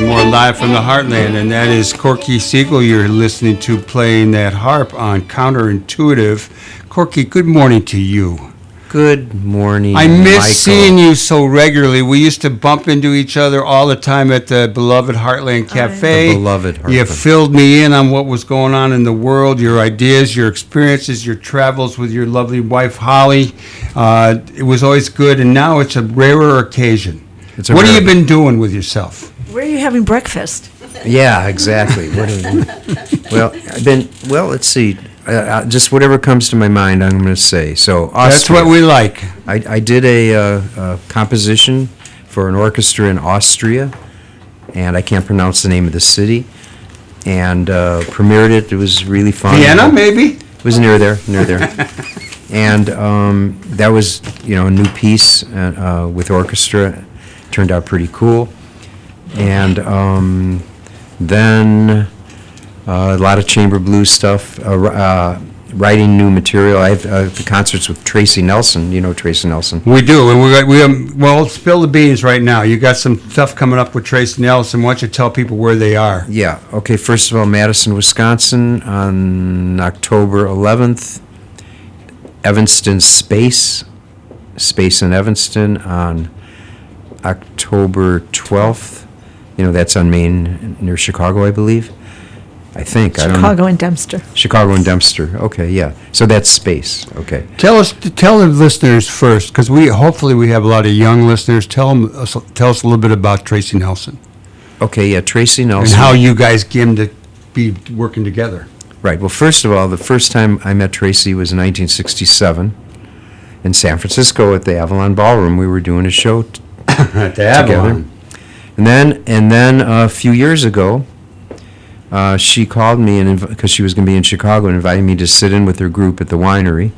more live from the Heartland, and that is Corky Siegel you're listening to playing that harp on Counterintuitive. Corky, good morning to you. Good morning, I miss Michael. seeing you so regularly. We used to bump into each other all the time at the beloved Heartland Cafe. The beloved Heartland. You filled me in on what was going on in the world, your ideas, your experiences, your travels with your lovely wife, Holly. It was always good, and now it's a rarer occasion. What have you been doing with yourself? Where are you having breakfast? Yeah, exactly. Well, let's see. Just whatever comes to my mind, I'm going to say. So Austria. That's what we like. I did a composition for an orchestra in Austria, and I can't pronounce the name of the city, and premiered it. It was really fun. Vienna, maybe? It was near there. And that was, a new piece with orchestra. Turned out pretty cool. And then a lot of chamber blues stuff, writing new material. I have the concerts with Tracy Nelson. You know Tracy Nelson. We do, and well, spill the beans right now. You got some stuff coming up with Tracy Nelson. Why don't you tell people where they are? Yeah, okay, first of all, Madison, Wisconsin on October 11th. Evanston Space in Evanston on October 12th. That's on Main, near Chicago, I believe. I think. Chicago and Dempster. Chicago and Dempster. Okay, yeah. So that's Space. Okay. Tell the listeners first, because hopefully we have a lot of young listeners. Tell us a little bit about Tracy Nelson. Okay, yeah, Tracy Nelson. And how you guys came to be working together. Right. Well, first of all, the first time I met Tracy was in 1967 in San Francisco at the Avalon Ballroom. We were doing a show at the Avalon. Together. And then a few years ago, she called me because she was going to be in Chicago and invited me to sit in with her group at the winery,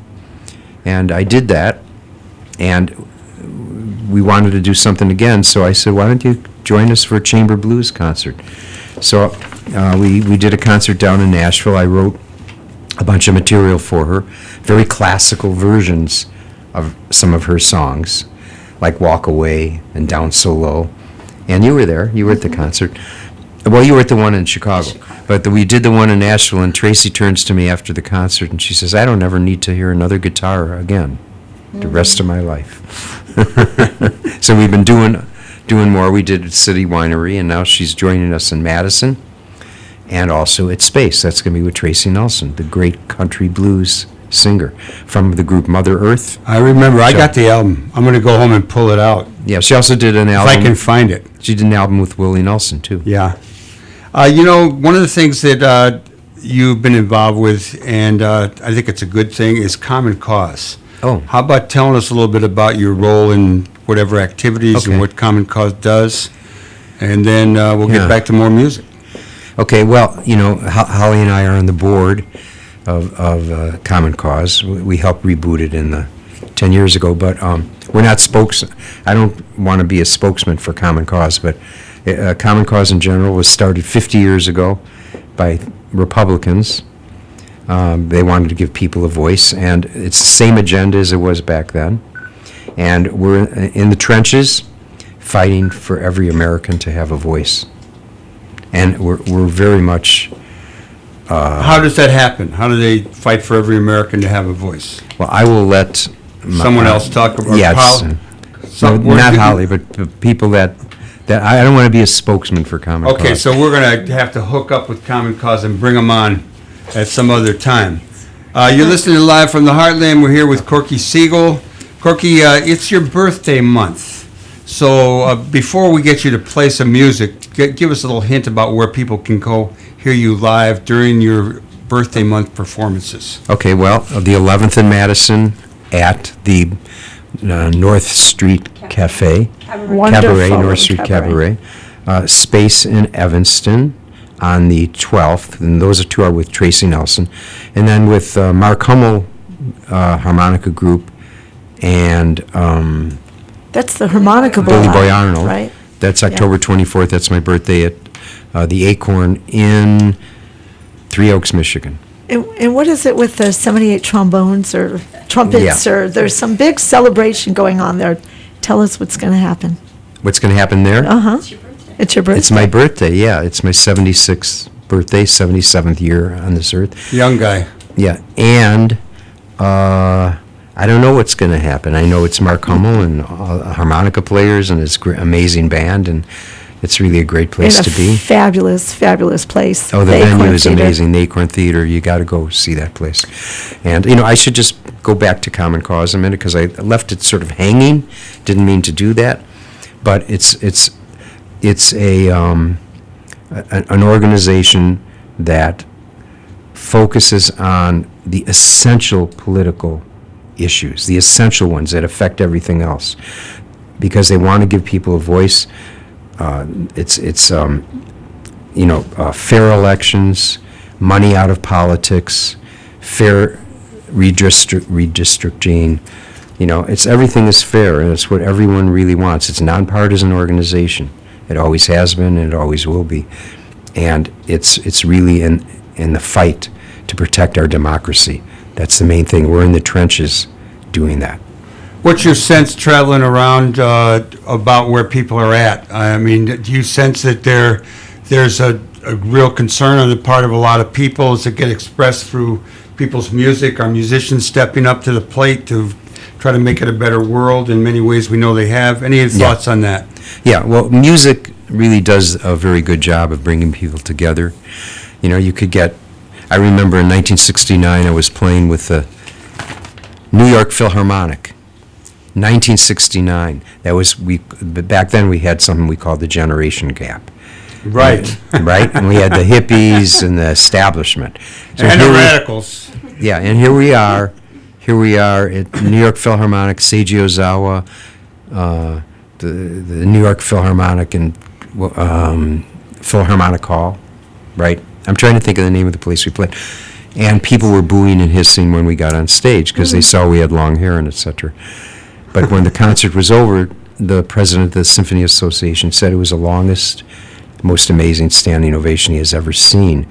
and I did that. And we wanted to do something again, so I said, "Why don't you join us for a chamber blues concert?" So we did a concert down in Nashville. I wrote a bunch of material for her, very classical versions of some of her songs, like "Walk Away" and "Down So Low." And you were there. You were at the concert. Well, you were at the one in Chicago. But we did the one in Nashville, and Tracy turns to me after the concert, and she says, "I don't ever need to hear another guitar again the rest of my life." So we've been doing more. We did at City Winery, and now she's joining us in Madison, and also at Space. That's going to be with Tracy Nelson, the great country blues singer from the group Mother Earth. I remember. I got the album. I'm going to go home and pull it out. Yeah, she also did an album. If I can find it. She did an album with Willie Nelson, too. Yeah. One of the things that you've been involved with, and I think it's a good thing, is Common Cause. Oh. How about telling us a little bit about your role in whatever activities and what Common Cause does, and then we'll get back to more music. Okay, well, Holly and I are on the board of Common Cause. We helped reboot it 10 years ago, but we're not I don't want to be a spokesman for Common Cause, but Common Cause in general was started 50 years ago by Republicans. They wanted to give people a voice, and it's the same agenda as it was back then. And we're in the trenches fighting for every American to have a voice. And we're very much... How does that happen? How do they fight for every American to have a voice? Well, I will let... Someone else talk about not Holly, but people that I don't want to be a spokesman for Common Cause. Okay, so we're going to have to hook up with Common Cause and bring them on at some other time. You're listening to Live from the Heartland. We're here with Corky Siegel. Corky, it's your birthday month. So before we get you to play some music, give us a little hint about where people can go hear you live during your birthday month performances. Okay, well, the 11th in Madison at the North Street Cabaret, North Street Cabaret. Space in Evanston on the 12th, and those two are with Tracy Nelson. And then with Mark Hummel Harmonica Group and... That's the harmonica Billy Boy Arnold. Right? That's October 24th. That's my birthday at the Acorn in Three Oaks, Michigan. And what is it with the 78 trombones or trumpets? Yeah. Or there's some big celebration going on there. Tell us what's going to happen. What's going to happen there? Uh-huh. It's your birthday. It's your birthday. It's my birthday, yeah. It's my 76th birthday, 77th year on this earth. Young guy. Yeah, and I don't know what's going to happen. I know it's Mark Hummel and harmonica players and his amazing band, and it's really a great place to be. Fabulous, fabulous place. Oh, the Acorn venue is Theater. amazing. The Acorn Theater, you got to go see that place. And, I should just go back to Common Cause a minute because I left it sort of hanging. Didn't mean to do that. But it's an organization that focuses on the essential political issues, the essential ones that affect everything else, because they want to give people a voice. Fair elections, money out of politics, fair redistricting. Everything is fair, and it's what everyone really wants. It's a nonpartisan organization. It always has been, and it always will be. And it's really in the fight to protect our democracy. That's the main thing. We're in the trenches doing that. What's your sense traveling around about where people are at? I mean, do you sense that there's a real concern on the part of a lot of people? Does it get expressed through people's music? Are musicians stepping up to the plate to try to make it a better world? In many ways, we know they have. Any thoughts on that? Yeah, well, music really does a very good job of bringing people together. You could get, I remember in 1969, I was playing with the New York Philharmonic. 1969. Back then we had something we called the generation gap. Right. Right? And we had the hippies and the establishment. And the radicals. Yeah, and here we are at New York Philharmonic, Seiji Ozawa, the New York Philharmonic and Philharmonic Hall, right? I'm trying to think of the name of the place we played. And people were booing and hissing when we got on stage because they saw we had long hair and et cetera. But when the concert was over, the president of the Symphony Association said it was the longest, most amazing standing ovation he has ever seen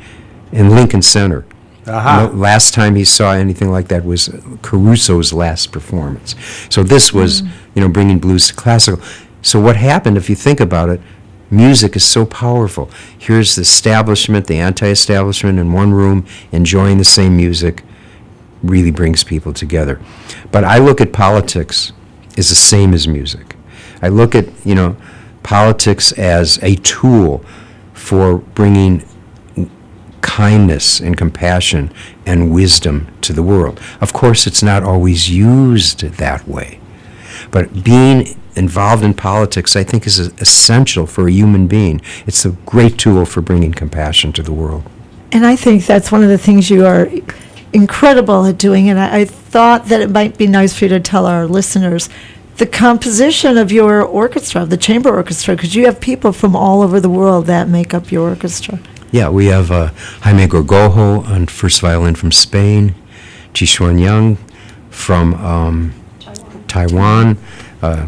in Lincoln Center. Aha. Last time he saw anything like that was Caruso's last performance. So this was, bringing blues to classical. So what happened, if you think about it, music is so powerful. Here's the establishment, the anti-establishment in one room, enjoying the same music, really brings people together. But I look at politics as the same as music. I look at, politics as a tool for bringing kindness and compassion and wisdom to the world. Of course, it's not always used that way. But being involved in politics, I think, is essential for a human being. It's a great tool for bringing compassion to the world. And I think that's one of the things you are incredible at doing, and I thought that it might be nice for you to tell our listeners the composition of your orchestra, the chamber orchestra, because you have people from all over the world that make up your orchestra. Yeah, we have Jaime Gorgojo on first violin from Spain, Jishuan Young from Taiwan,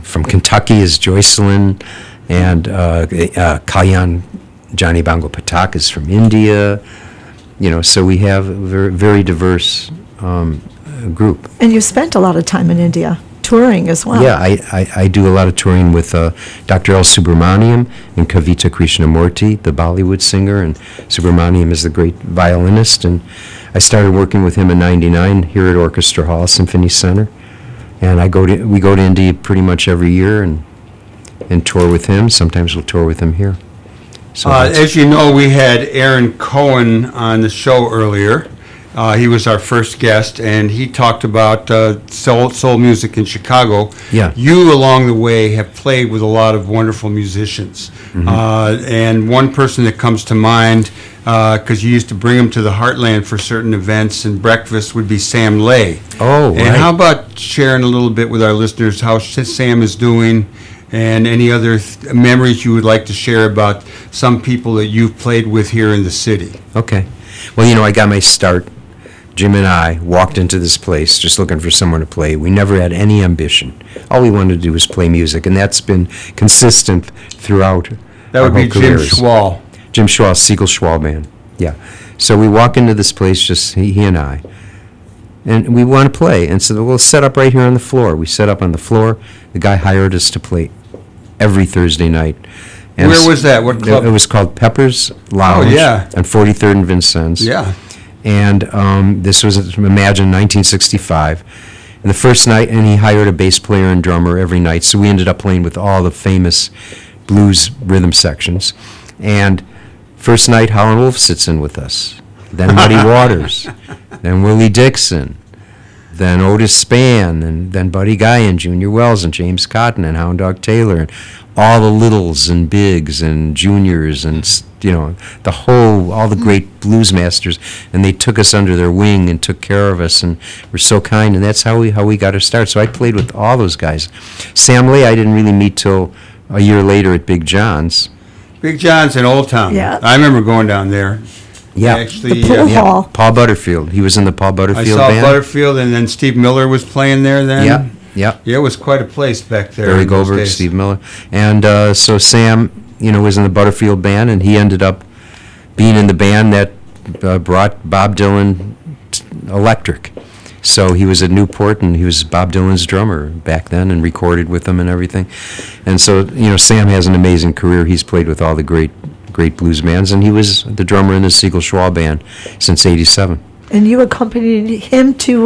from Kentucky is Joycelyn, and Kalyan Johnny Bongo Patak is from India. So we have a very, very diverse group. And you spent a lot of time in India, touring as well. Yeah, I do a lot of touring with Dr. L. Subramaniam and Kavita Krishnamurti, the Bollywood singer, and Subramaniam is the great violinist. And I started working with him in '99 here at Orchestra Hall Symphony Center. And we go to India pretty much every year and tour with him. Sometimes we'll tour with him here. So as you know, we had Aaron Cohen on the show earlier. He was our first guest, and he talked about soul music in Chicago. Yeah. You, along the way, have played with a lot of wonderful musicians. Mm-hmm. And one person that comes to mind, because you used to bring him to the HeartLand for certain events and breakfast, would be Sam Lay. Oh, and right. how about sharing a little bit with our listeners how Sam is doing, and any other memories you would like to share about some people that you've played with here in the city? Okay. Well, I got my start. Jim and I walked into this place just looking for someone to play. We never had any ambition. All we wanted to do was play music, and that's been consistent throughout That our would be whole Jim careers. Schwall. Jim Schwall, Siegel Schwall Band. Yeah. So we walk into this place, just he and I, and we want to play. And so we'll set up right here on the floor. We set up on the floor. The guy hired us to play every Thursday night. And Where was that? What club? It was called Pepper's Lounge. Oh, yeah. On 43rd and Vincennes. Yeah. And this was, imagine, 1965. And the first night, and he hired a bass player and drummer every night, so we ended up playing with all the famous blues rhythm sections. And first night, Howlin' Wolf sits in with us. Then Muddy Waters. Then Willie Dixon. Then Otis Spann. And then Buddy Guy and Junior Wells and James Cotton and Hound Dog Taylor. And all the littles and bigs and juniors and, all the great blues masters. And they took us under their wing and took care of us and were so kind. And that's how we got our start. So I played with all those guys. Sam Lay I didn't really meet till a year later at Big John's. Big John's in Old Town. Yeah. I remember going down there. Yeah. Actually, The pool Yeah, hall. Paul Butterfield. He was in the Paul I Butterfield saw band. Butterfield, and then Steve Miller was playing there then. Yeah, yeah. Yeah, it was quite a place back there. Barry in those Goldberg, days. Steve Miller. And so Sam, was in the Butterfield band, and he ended up being in the band that brought Bob Dylan electric. So he was at Newport, and he was Bob Dylan's drummer back then and recorded with him and everything. And so, Sam has an amazing career. He's played with all the great blues bands, and he was the drummer in the Siegel Schwab band since '87. And you accompanied him to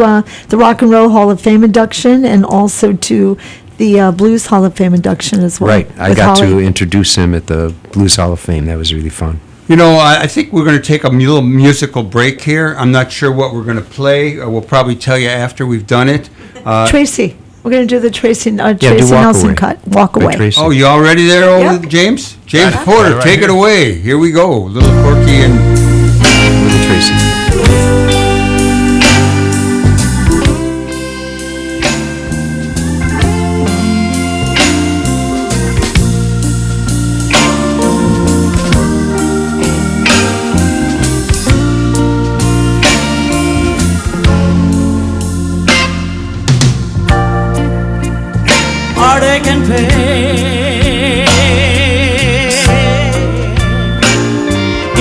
the Rock and Roll Hall of Fame induction and also to the Blues Hall of Fame induction as well. Right. I with got to Holly. introduce him at the Blues Hall of Fame. That was really fun. I think we're going to take a little musical break here. I'm not sure what we're going to play. We'll probably tell you after we've done it. Tracy. We're going to do the Tracy do Tracy Walk Nelson Away. cut. Walk By Away. Tracy. Oh, you all ready there, Yep. James? James Got it. Porter, Got it right take it here. away. Here we go. Little Corky and Little Tracy. Heartache and pain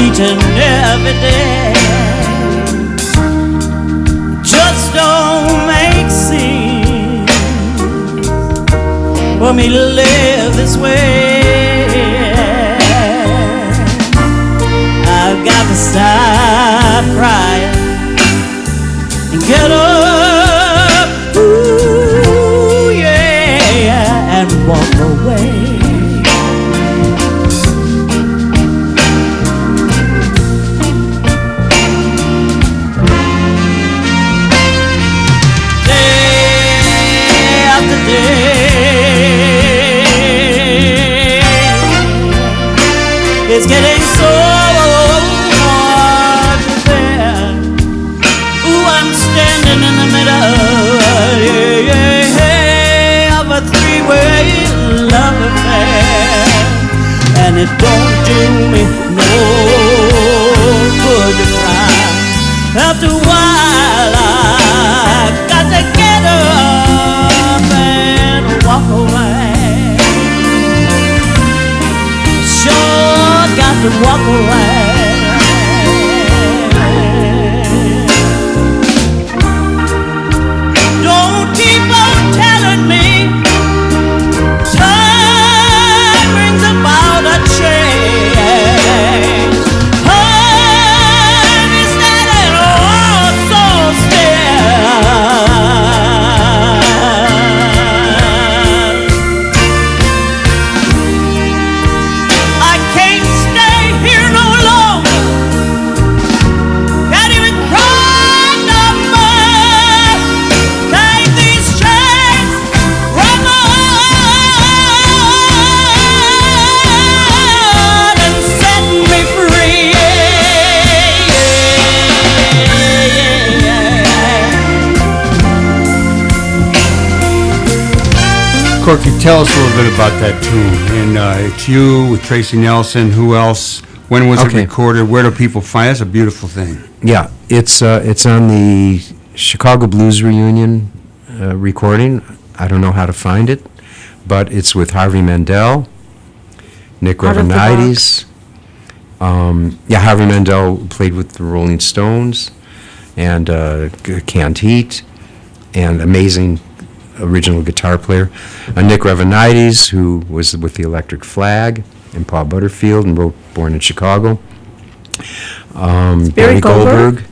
each and every day just don't make sense for me to live this way. I've got to stop crying and get up, ooh yeah, and walk away. Day after day, it's getting so hard to bear. Ooh, I'm standing in the middle, of a three-way love affair, and it don't do me no good to cry. After a while, I got to get up and walk away. Sure got to walk away. Don't keep on telling me time brings about a change. Honey, standing all so still. I can't stay here no longer. Can't even cry no more. Take these chains from my heart and set me free. Corky, tell us a little bit about that tune. And it's you with Tracy Nelson. Who else? When was it Okay. recorded? Where do people find it? That's a beautiful thing. Yeah, it's on the Chicago Blues Reunion recording. I don't know how to find it, but it's with Harvey Mandel, Nick Out of the Ravenides. Harvey Mandel played with the Rolling Stones and Canned Heat, and amazing original guitar player. Nick Ravenides, who was with the Electric Flag, and Paul Butterfield, and wrote Born in Chicago. Barry Goldberg?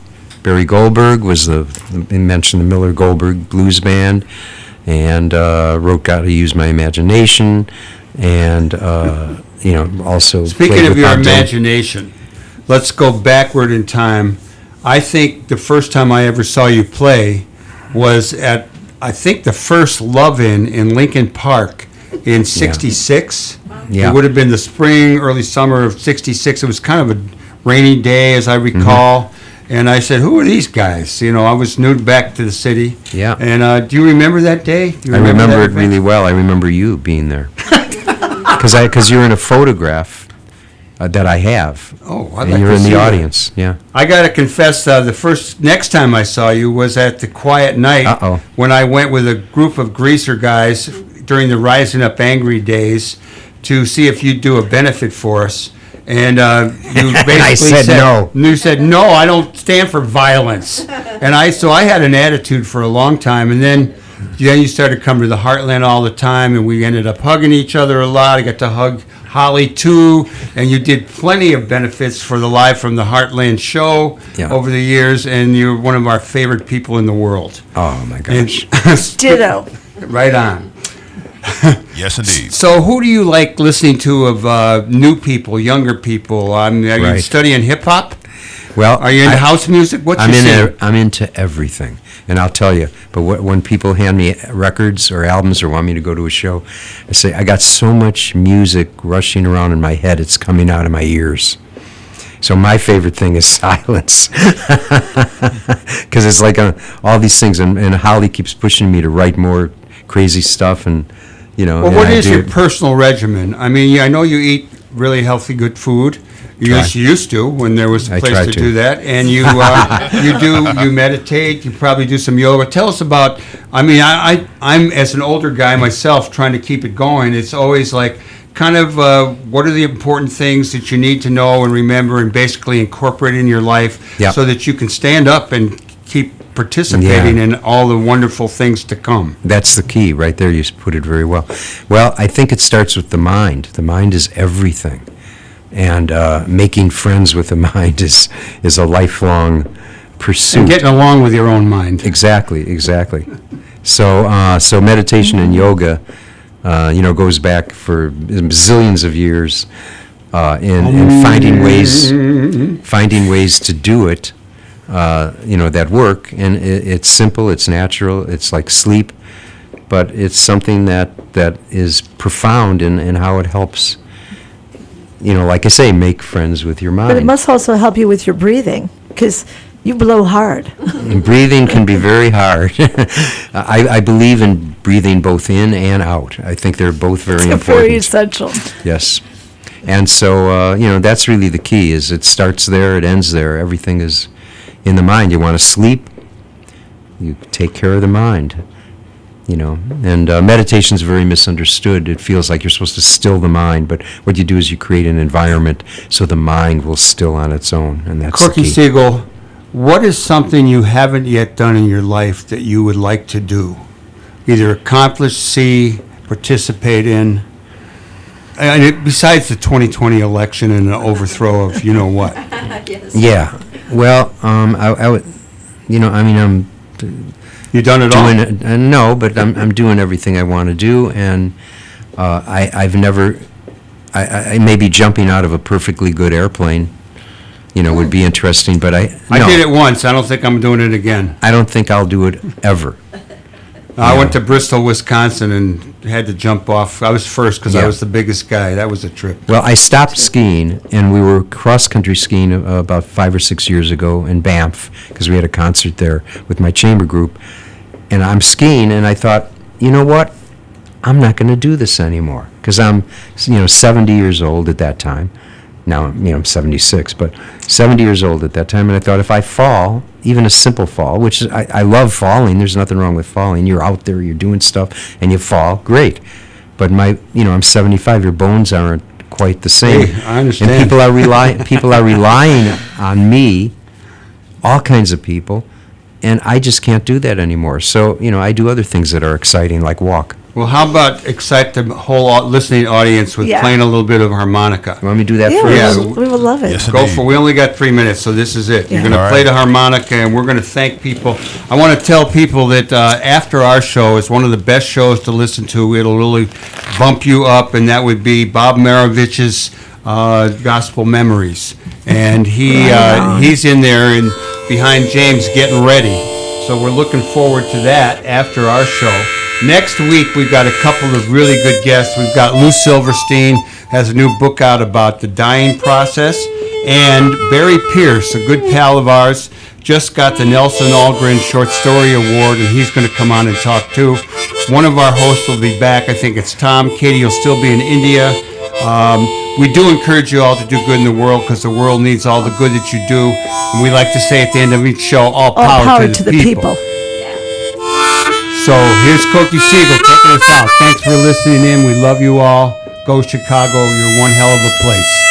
Barry Goldberg was he mentioned the Miller Goldberg Blues Band, and wrote Gotta Use My Imagination, and also Speaking played of with your Bob Dylan. imagination, let's go backward in time. I think the first time I ever saw you play was at, I think, the first Love-In in Lincoln Park in '66. Yeah. It would have been the spring, early summer of '66. It was kind of a rainy day, as I recall. And I said, "Who are these guys?" I was new back to the city. Yeah. And do you remember that day? Do you I remember that it really event? well. I remember you being there. Because you're in a photograph that I have. Oh, I'd and like you're to in see the that. audience. Yeah. I got to confess, next time I saw you was at the Quiet Night Uh-oh. when I went with a group of greaser guys during the Rising Up Angry days to see if you'd do a benefit for us. And you basically I said no. You said, "No, I don't stand for violence." And so I had an attitude for a long time. And then you started to come to the Heartland all the time, and we ended up hugging each other a lot. I got to hug Holly too, and you did plenty of benefits for the Live from the Heartland show Yeah. over the years, and you're one of our favorite people in the world. Oh, my And- gosh. Ditto. Right on. Yes, indeed. So who do you like listening to of new people, younger people? Are you Right. studying hip-hop? Well, Are you into house music? What's your scene? I'm into everything, and I'll tell you. But when people hand me records or albums or want me to go to a show, I say I got so much music rushing around in my head, it's coming out of my ears. So my favorite thing is silence, because it's like all these things, and Holly keeps pushing me to write more crazy stuff, and Well, and what I is do. your personal regimen? I mean, I know you eat really healthy, good food. You Try. used to when there was a I place try to to. do that, and you you meditate. You probably do some yoga. Tell us about. I mean, I'm as an older guy myself trying to keep it going. It's always like kind of what are the important things that you need to know and remember, and basically incorporate in your life Yeah. so that you can stand up and keep participating Yeah. in all the wonderful things to come. That's the key right there. You put it very well. Well, I think it starts with the mind. The mind is everything. And making friends with the mind is a lifelong pursuit. And getting along with your own mind. Exactly. So meditation and yoga, goes back for zillions of years, in finding ways to do it, that work. And it's simple, it's natural, it's like sleep, but it's something that is profound in how it helps. Like I say, make friends with your mind. But it must also help you with your breathing, because you blow hard. And breathing can be very hard. I believe in breathing both in and out. I think they're both very It's important. very essential. Yes. And so, that's really the key, is it starts there, it ends there. Everything is in the mind. You want to sleep, you take care of the mind. And meditation is very misunderstood. It feels like you're supposed to still the mind, but what you do is you create an environment so the mind will still on its own, and that's the Corky key. Siegel, what is something you haven't yet done in your life that you would like to do? Either accomplish, see, participate in? Besides the 2020 election and the overthrow of you-know-what. Yeah. Well, I would, I'm You done it all? doing it. No, but I'm doing everything I want to do, and I've never. I maybe jumping out of a perfectly good airplane, would be interesting, but I did it once. I don't think I'm doing it again. I don't think I'll do it ever. I went to Bristol, Wisconsin, and had to jump off. I was first because I Yeah. was the biggest guy. That was a trip. Well, I stopped skiing, and we were cross-country skiing about 5 or 6 years ago in Banff, because we had a concert there with my chamber group. And I'm skiing, and I thought, you know what? I'm not going to do this anymore, because I'm, 70 years old at that time. Now, I'm 76, but 70 years old at that time, and I thought if I fall, even a simple fall, which is, I love falling, there's nothing wrong with falling. You're out there, you're doing stuff, and you fall, great. But I'm 75, your bones aren't quite the same. Hey, I understand. And people are relying on me, all kinds of people, and I just can't do that anymore. So, I do other things that are exciting, like walk. Well, how about excite the whole listening audience with Yeah. playing a little bit of harmonica? You want me to do that Yeah, for we you? Yeah. would, we would love it. Yes, Go indeed. for. We only got 3 minutes, so this is it. You're Yeah. going to All play right. the harmonica, and we're going to thank people. I want to tell people that after our show, it's one of the best shows to listen to. It'll really bump you up, and that would be Bob Maravich's Gospel Memories, and he's in there and behind James getting ready. So we're looking forward to that after our show. Next week, we've got a couple of really good guests. We've got Lou Silverstein, has a new book out about the dying process, and Barry Pierce, a good pal of ours, just got the Nelson Algren Short Story Award, and he's going to come on and talk too. One of our hosts will be back. I think it's Tom. Katie will still be in India. We do encourage you all to do good in the world because the world needs all the good that you do. And we like to say at the end of each show, all power to the people. So here's Corky Siegel taking us out. Thanks for listening in. We love you all. Go Chicago. You're one hell of a place.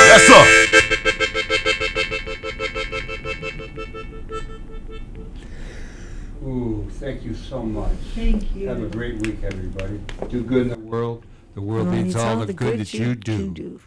Yes, sir. Ooh, thank you so much. Thank you. Have a great week, everybody. Do good in the world. The world needs all the good that you do.